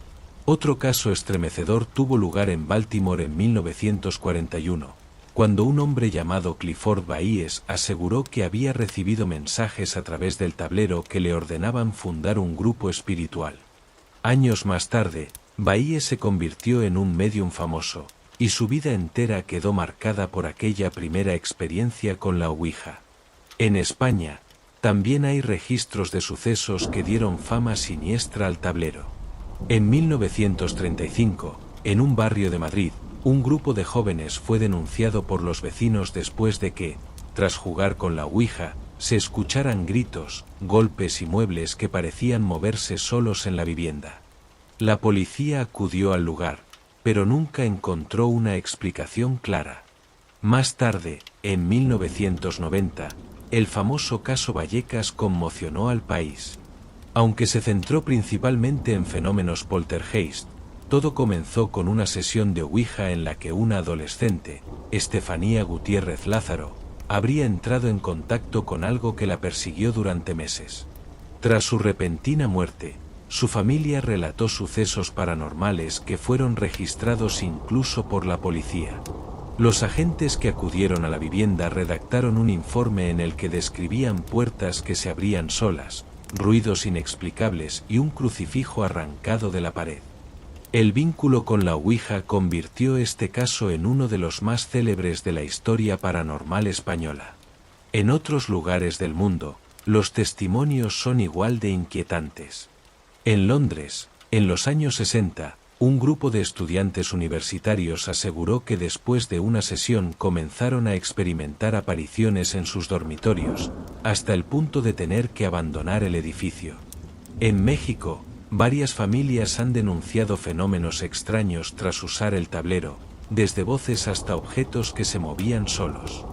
[SPEAKER 3] Otro caso estremecedor tuvo lugar en Baltimore en 1941, cuando un hombre llamado Clifford Baíes aseguró que había recibido mensajes a través del tablero que le ordenaban fundar un grupo espiritual. Años más tarde, Baíes se convirtió en un médium famoso, y su vida entera quedó marcada por aquella primera experiencia con la Ouija. En España, también hay registros de sucesos que dieron fama siniestra al tablero. En 1935, en un barrio de Madrid, un grupo de jóvenes fue denunciado por los vecinos después de que, tras jugar con la Ouija, se escucharan gritos, golpes y muebles que parecían moverse solos en la vivienda. La policía acudió al lugar, pero nunca encontró una explicación clara. Más tarde, en 1990, el famoso caso Vallecas conmocionó al país. Aunque se centró principalmente en fenómenos poltergeist, todo comenzó con una sesión de Ouija en la que una adolescente, Estefanía Gutiérrez Lázaro, habría entrado en contacto con algo que la persiguió durante meses. Tras su repentina muerte, su familia relató sucesos paranormales que fueron registrados incluso por la policía. Los agentes que acudieron a la vivienda redactaron un informe en el que describían puertas que se abrían solas, ruidos inexplicables y un crucifijo arrancado de la pared. El vínculo con la Ouija convirtió este caso en uno de los más célebres de la historia paranormal española. En otros lugares del mundo, los testimonios son igual de inquietantes. En Londres, en los años 60, un grupo de estudiantes universitarios aseguró que después de una sesión comenzaron a experimentar apariciones en sus dormitorios, hasta el punto de tener que abandonar el edificio. En México, varias familias han denunciado fenómenos extraños tras usar el tablero, desde voces hasta objetos que se movían solos.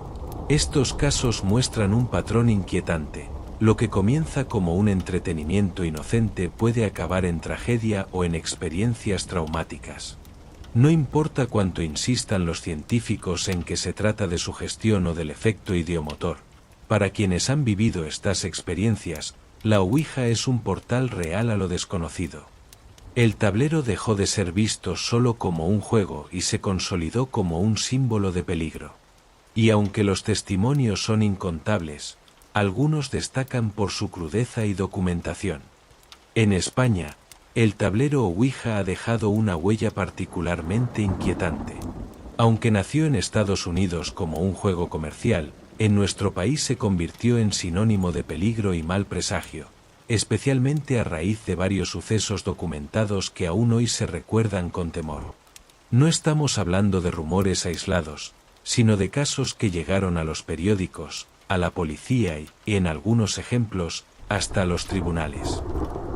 [SPEAKER 3] Estos casos muestran un patrón inquietante. Lo que comienza como un entretenimiento inocente puede acabar en tragedia o en experiencias traumáticas. No importa cuánto insistan los científicos en que se trata de sugestión o del efecto idiomotor, para quienes han vivido estas experiencias, la Ouija es un portal real a lo desconocido. El tablero dejó de ser visto solo como un juego y se consolidó como un símbolo de peligro. Y aunque los testimonios son incontables, algunos destacan por su crudeza y documentación. En España, el tablero Ouija ha dejado una huella particularmente inquietante. Aunque nació en Estados Unidos como un juego comercial, en nuestro país se convirtió en sinónimo de peligro y mal presagio, especialmente a raíz de varios sucesos documentados que aún hoy se recuerdan con temor. No estamos hablando de rumores aislados, sino de casos que llegaron a los periódicos, a la policía y, en algunos ejemplos, hasta los tribunales.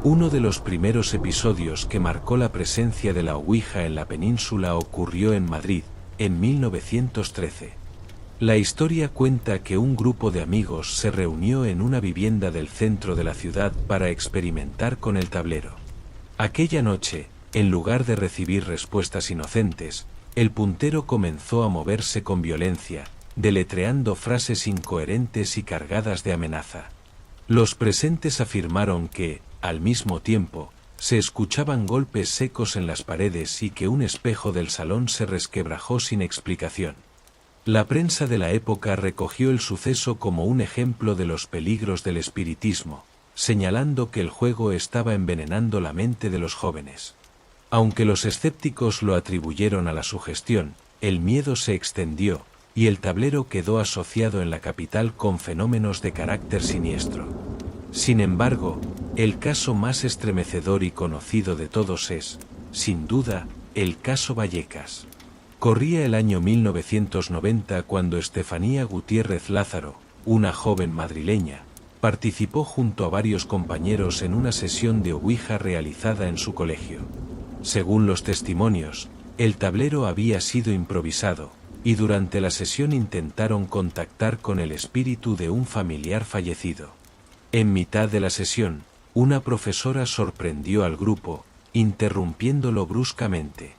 [SPEAKER 3] Uno de los primeros episodios que marcó la presencia de la Ouija en la península ocurrió en Madrid, en 1913. La historia cuenta que un grupo de amigos se reunió en una vivienda del centro de la ciudad para experimentar con el tablero. Aquella noche, en lugar de recibir respuestas inocentes, el puntero comenzó a moverse con violencia, deletreando frases incoherentes y cargadas de amenaza. Los presentes afirmaron que, al mismo tiempo, se escuchaban golpes secos en las paredes y que un espejo del salón se resquebrajó sin explicación. La prensa de la época recogió el suceso como un ejemplo de los peligros del espiritismo, señalando que el juego estaba envenenando la mente de los jóvenes. Aunque los escépticos lo atribuyeron a la sugestión, el miedo se extendió, y el tablero quedó asociado en la capital con fenómenos de carácter siniestro. Sin embargo, el caso más estremecedor y conocido de todos es, sin duda, el caso Vallecas. Corría el año 1990 cuando Estefanía Gutiérrez Lázaro, una joven madrileña, participó junto a varios compañeros en una sesión de Ouija realizada en su colegio. Según los testimonios, el tablero había sido improvisado, y durante la sesión intentaron contactar con el espíritu de un familiar fallecido. En mitad de la sesión, una profesora sorprendió al grupo, interrumpiéndolo bruscamente.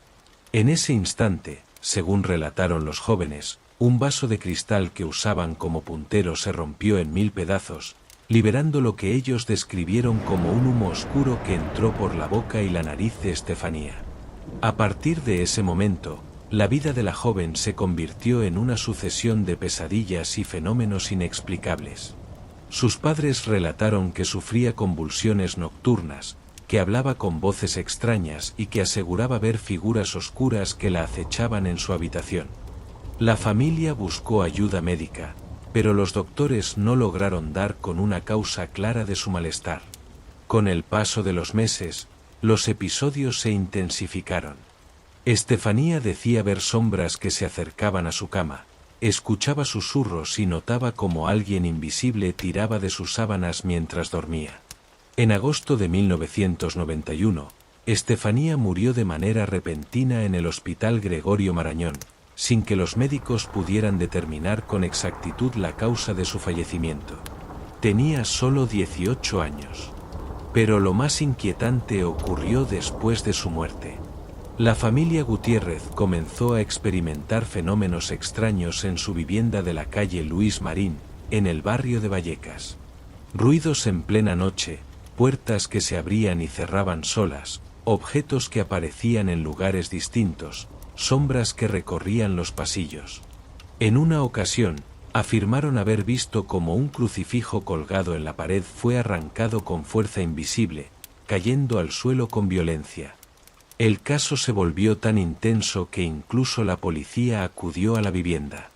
[SPEAKER 3] En ese instante, según relataron los jóvenes, un vaso de cristal que usaban como puntero se rompió en 1000 pedazos, liberando lo que ellos describieron como un humo oscuro que entró por la boca y la nariz de Estefanía. A partir de ese momento, la vida de la joven se convirtió en una sucesión de pesadillas y fenómenos inexplicables. Sus padres relataron que sufría convulsiones nocturnas, que hablaba con voces extrañas y que aseguraba ver figuras oscuras que la acechaban en su habitación. La familia buscó ayuda médica, pero los doctores no lograron dar con una causa clara de su malestar. Con el paso de los meses, los episodios se intensificaron. Estefanía decía ver sombras que se acercaban a su cama, escuchaba susurros y notaba como alguien invisible tiraba de sus sábanas mientras dormía. En agosto de 1991, Estefanía murió de manera repentina en el Hospital Gregorio Marañón, sin que los médicos pudieran determinar con exactitud la causa de su fallecimiento. Tenía solo 18 años. Pero lo más inquietante ocurrió después de su muerte. La familia Gutiérrez comenzó a experimentar fenómenos extraños en su vivienda de la calle Luis Marín, en el barrio de Vallecas. Ruidos en plena noche, puertas que se abrían y cerraban solas, objetos que aparecían en lugares distintos, sombras que recorrían los pasillos. En una ocasión, afirmaron haber visto cómo un crucifijo colgado en la pared fue arrancado con fuerza invisible, cayendo al suelo con violencia. El caso se volvió tan intenso que incluso la policía acudió a la vivienda.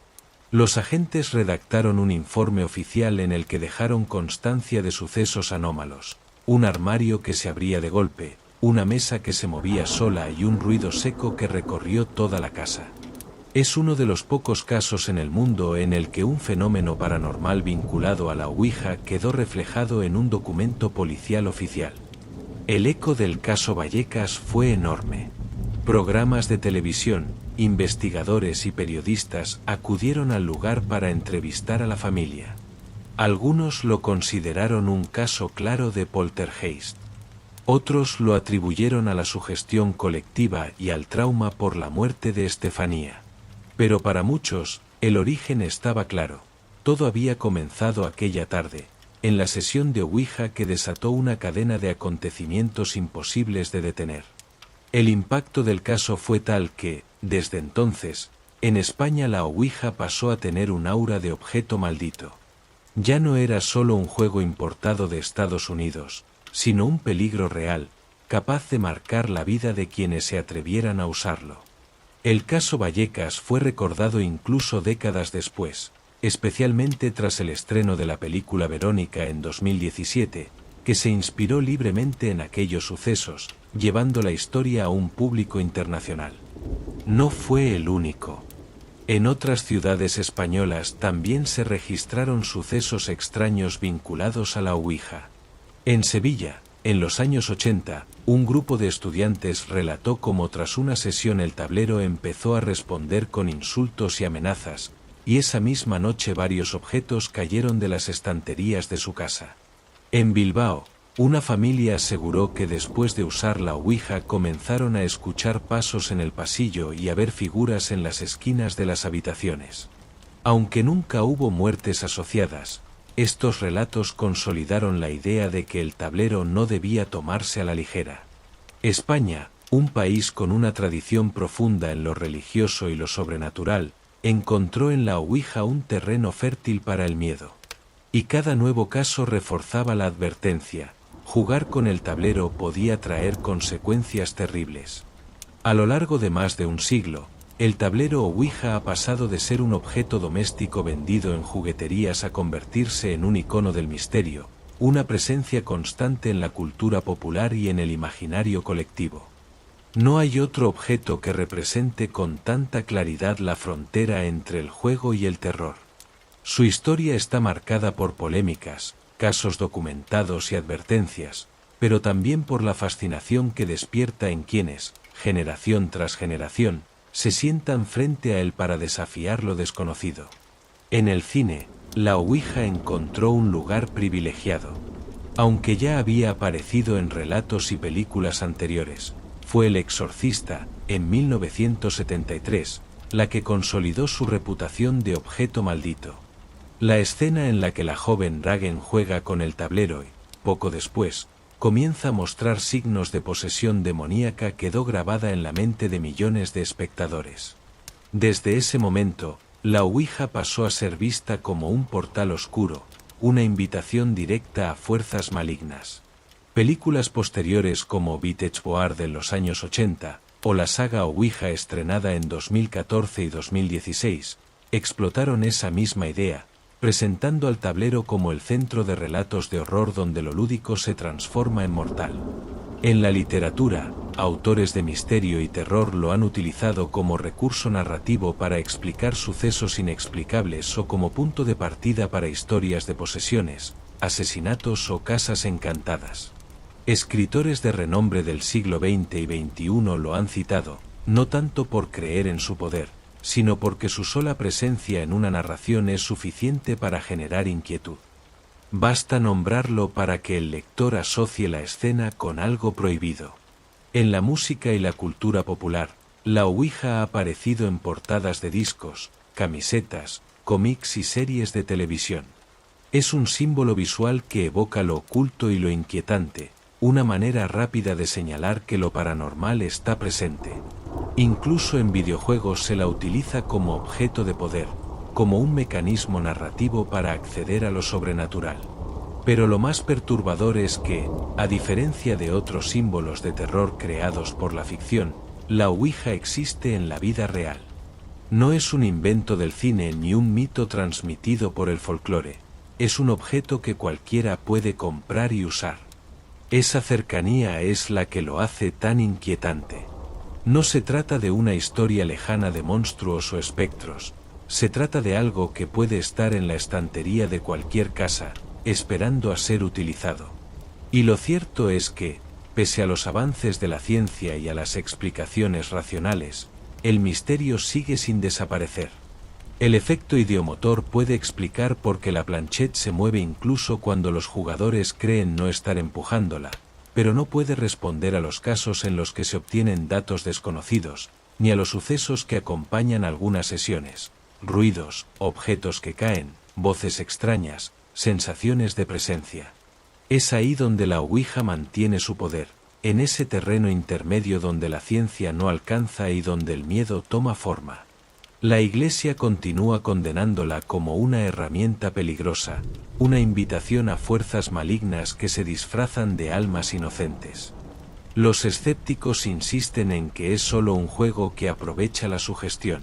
[SPEAKER 3] Los agentes redactaron un informe oficial en el que dejaron constancia de sucesos anómalos: un armario que se abría de golpe, una mesa que se movía sola y un ruido seco que recorrió toda la casa. Es uno de los pocos casos en el mundo en el que un fenómeno paranormal vinculado a la Ouija quedó reflejado en un documento policial oficial. El eco del caso Vallecas fue enorme. Programas de televisión, investigadores y periodistas acudieron al lugar para entrevistar a la familia. Algunos lo consideraron un caso claro de poltergeist. Otros lo atribuyeron a la sugestión colectiva y al trauma por la muerte de Estefanía. Pero para muchos, el origen estaba claro. Todo había comenzado aquella tarde, en la sesión de Ouija que desató una cadena de acontecimientos imposibles de detener. El impacto del caso fue tal que, desde entonces, en España la Ouija pasó a tener un aura de objeto maldito. Ya no era solo un juego importado de Estados Unidos, sino un peligro real, capaz de marcar la vida de quienes se atrevieran a usarlo. El caso Vallecas fue recordado incluso décadas después, especialmente tras el estreno de la película Verónica en 2017, que se inspiró libremente en aquellos sucesos, llevando la historia a un público internacional. No fue el único. En otras ciudades españolas también se registraron sucesos extraños vinculados a la Ouija. En Sevilla, en los años 80, un grupo de estudiantes relató cómo tras una sesión el tablero empezó a responder con insultos y amenazas, y esa misma noche varios objetos cayeron de las estanterías de su casa. En Bilbao, una familia aseguró que después de usar la Ouija comenzaron a escuchar pasos en el pasillo y a ver figuras en las esquinas de las habitaciones. Aunque nunca hubo muertes asociadas, estos relatos consolidaron la idea de que el tablero no debía tomarse a la ligera. España, un país con una tradición profunda en lo religioso y lo sobrenatural, encontró en la Ouija un terreno fértil para el miedo. Y cada nuevo caso reforzaba la advertencia: jugar con el tablero podía traer consecuencias terribles. A lo largo de más de un siglo, el tablero Ouija ha pasado de ser un objeto doméstico vendido en jugueterías a convertirse en un icono del misterio, una presencia constante en la cultura popular y en el imaginario colectivo. No hay otro objeto que represente con tanta claridad la frontera entre el juego y el terror. Su historia está marcada por polémicas, casos documentados y advertencias, pero también por la fascinación que despierta en quienes, generación tras generación, se sientan frente a él para desafiar lo desconocido. En el cine, la Ouija encontró un lugar privilegiado. Aunque ya había aparecido en relatos y películas anteriores, fue El Exorcista, en 1973, la que consolidó su reputación de objeto maldito. La escena en la que la joven Ragen juega con el tablero y, poco después, comienza a mostrar signos de posesión demoníaca quedó grabada en la mente de millones de espectadores. Desde ese momento, la Ouija pasó a ser vista como un portal oscuro, una invitación directa a fuerzas malignas. Películas posteriores como Vintage Board de los años 80, o la saga Ouija estrenada en 2014 y 2016, explotaron esa misma idea, presentando al tablero como el centro de relatos de horror donde lo lúdico se transforma en mortal. En la literatura, autores de misterio y terror lo han utilizado como recurso narrativo para explicar sucesos inexplicables o como punto de partida para historias de posesiones, asesinatos o casas encantadas. Escritores de renombre del siglo XX y XXI lo han citado, no tanto por creer en su poder, sino porque su sola presencia en una narración es suficiente para generar inquietud. Basta nombrarlo para que el lector asocie la escena con algo prohibido. En la música y la cultura popular, la ouija ha aparecido en portadas de discos, camisetas, cómics y series de televisión. Es un símbolo visual que evoca lo oculto y lo inquietante, una manera rápida de señalar que lo paranormal está presente. Incluso en videojuegos se la utiliza como objeto de poder, como un mecanismo narrativo para acceder a lo sobrenatural. Pero lo más perturbador es que, a diferencia de otros símbolos de terror creados por la ficción, la ouija existe en la vida real. No es un invento del cine ni un mito transmitido por el folclore, es un objeto que cualquiera puede comprar y usar. Esa cercanía es la que lo hace tan inquietante. No se trata de una historia lejana de monstruos o espectros, se trata de algo que puede estar en la estantería de cualquier casa, esperando a ser utilizado. Y lo cierto es que, pese a los avances de la ciencia y a las explicaciones racionales, el misterio sigue sin desaparecer. El efecto ideomotor puede explicar por qué la planchette se mueve incluso cuando los jugadores creen no estar empujándola, pero no puede responder a los casos en los que se obtienen datos desconocidos, ni a los sucesos que acompañan algunas sesiones. Ruidos, objetos que caen, voces extrañas, sensaciones de presencia. Es ahí donde la ouija mantiene su poder, en ese terreno intermedio donde la ciencia no alcanza y donde el miedo toma forma. La Iglesia continúa condenándola como una herramienta peligrosa, una invitación a fuerzas malignas que se disfrazan de almas inocentes. Los escépticos insisten en que es solo un juego que aprovecha la sugestión.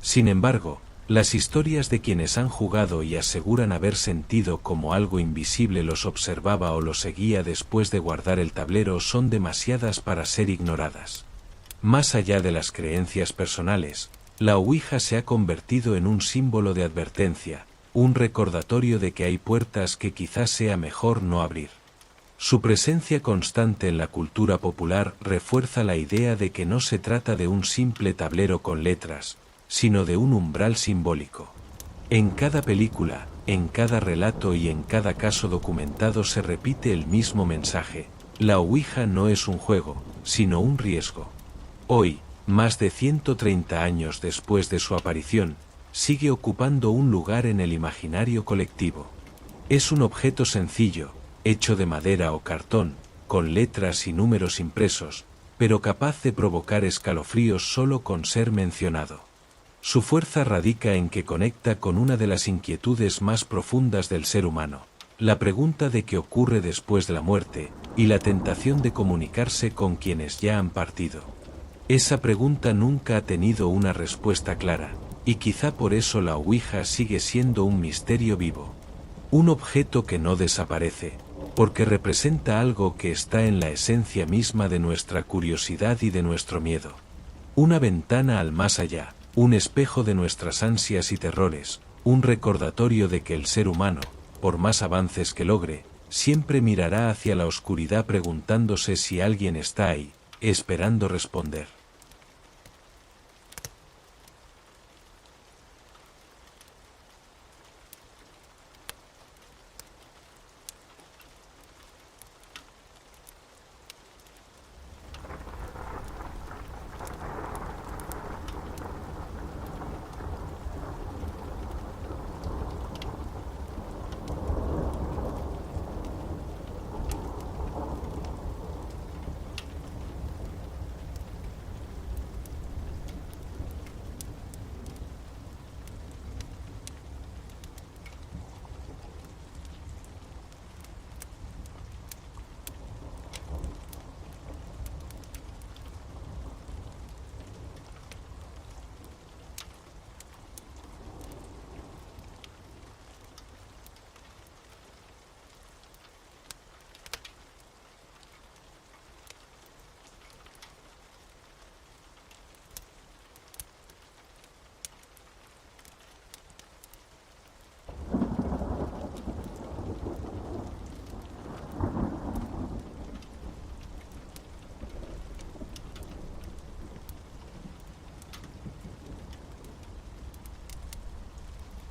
[SPEAKER 3] Sin embargo, las historias de quienes han jugado y aseguran haber sentido como algo invisible los observaba o los seguía después de guardar el tablero son demasiadas para ser ignoradas. Más allá de las creencias personales, la ouija se ha convertido en un símbolo de advertencia, un recordatorio de que hay puertas que quizás sea mejor no abrir. Su presencia constante en la cultura popular refuerza la idea de que no se trata de un simple tablero con letras, sino de un umbral simbólico. En cada película, en cada relato y en cada caso documentado se repite el mismo mensaje: la ouija no es un juego, sino un riesgo. Hoy, más de 130 años después de su aparición, sigue ocupando un lugar en el imaginario colectivo. Es un objeto sencillo, hecho de madera o cartón, con letras y números impresos, pero capaz de provocar escalofríos solo con ser mencionado. Su fuerza radica en que conecta con una de las inquietudes más profundas del ser humano, la pregunta de qué ocurre después de la muerte, y la tentación de comunicarse con quienes ya han partido. Esa pregunta nunca ha tenido una respuesta clara, y quizá por eso la ouija sigue siendo un misterio vivo. Un objeto que no desaparece, porque representa algo que está en la esencia misma de nuestra curiosidad y de nuestro miedo. Una ventana al más allá, un espejo de nuestras ansias y terrores, un recordatorio de que el ser humano, por más avances que logre, siempre mirará hacia la oscuridad preguntándose si alguien está ahí, esperando responder.